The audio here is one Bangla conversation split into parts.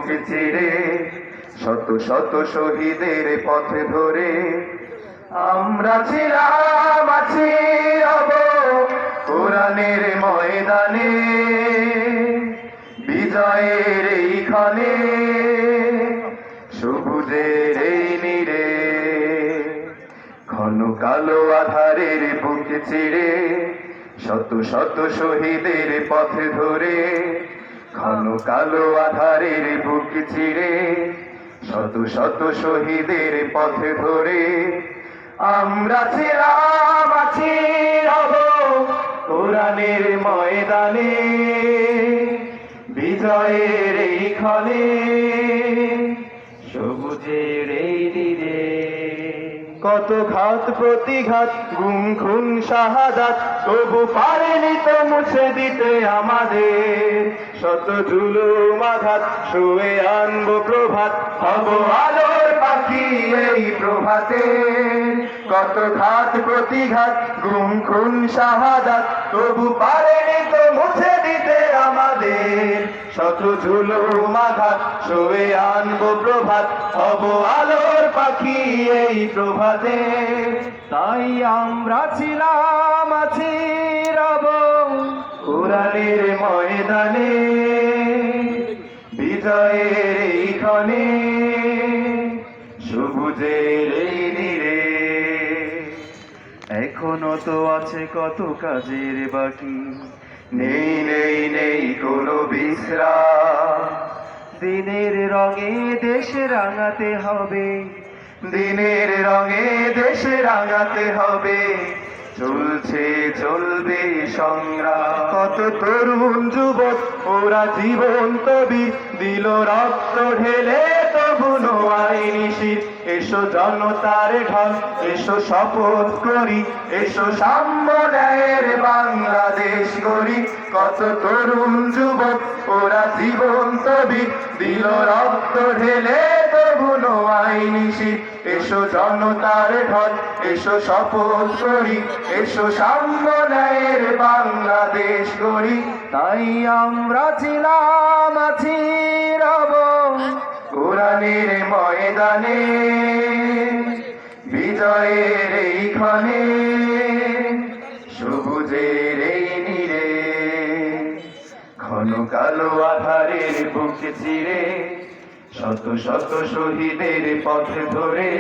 বুক চিরে শত শত শহীদের পথ ধরে আমরা ছিলাম আছি রব কোরআনের ময়দানে বিজয়ের এইখানে সবুজের এই নীড়ে ঘন কালো আধারের বুক চিরে শত শত শহীদের পথ ধরে ঘন কালো আধারের বুক চিরে শত শত শহীদের পথ ধরে আমরা ছিলাম আছি রব কোরআনের ময়দানে বিজয়ের এইখানে সবুজের এই নীড়ে কত ঘাত প্রতিঘাত গুম খুন শাহাদাত তবু পারেনি তো মুছে দিতে আমাদের শত জুলুম আঘাত শুয়ে আনবো প্রভাত হব আলোর পাখি এই প্রভাতে কত ঘাত প্রতিঘাত গুম খুন শাহাদাত তবু পারেনি তো মুছে দিতে আমাদের শত জুলুম আঘাত শুয়ে আনবো প্রভাত হব আলোর পাখি এই প্রভাতে তাই আমরা ছিলাম আছি রব কোরআনের ময়দানে বিজয়ের এইখানে সবুজের এই নীড়ে এখনো তো আছে কত কাজের বাকি নেই নেই নেই কোনো বিশ্রাম দিনের রঙে দেশ রাঙাতে হবে দিনের রঙে দেশ রাঙাতে হবে চলছে চলবে সংগ্রাম কত তরুণ যুবক ওরা জীবন তবি দিল রক্ত ঢেলে তবু আইনি শীত এসো জনতার ঢল এসো শপথ করি এসো সাম্য ন্যায়ের বাংলাদেশ গড়ি কত তরুণ যুবক ওরা জীবন তবি দিল রক্ত ঢেলে তবু আইনি শীত এসো জনতার ঢল এসো শপথ করি এসো সাম্য ন্যায়ের বাংলাদেশ গড়ি তাই আমরা ছিলাম আছি রব কোরআনের ময়দানে বিজয়ের এইখানে সবুজের এই নীড়ে ঘন কালো আধারের বুক চিরে শত শত শহীদের পথ ধরে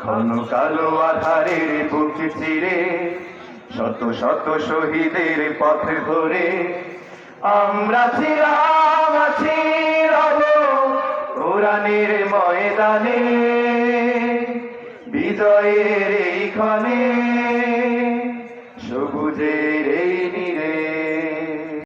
ঘন কালো আধারের বুক চিরে শত শত শহীদের পথ ধরে আমরা ছিলাম আছি রব কোরআনের ময়দানে বিজয়ের এইখানে সবুজের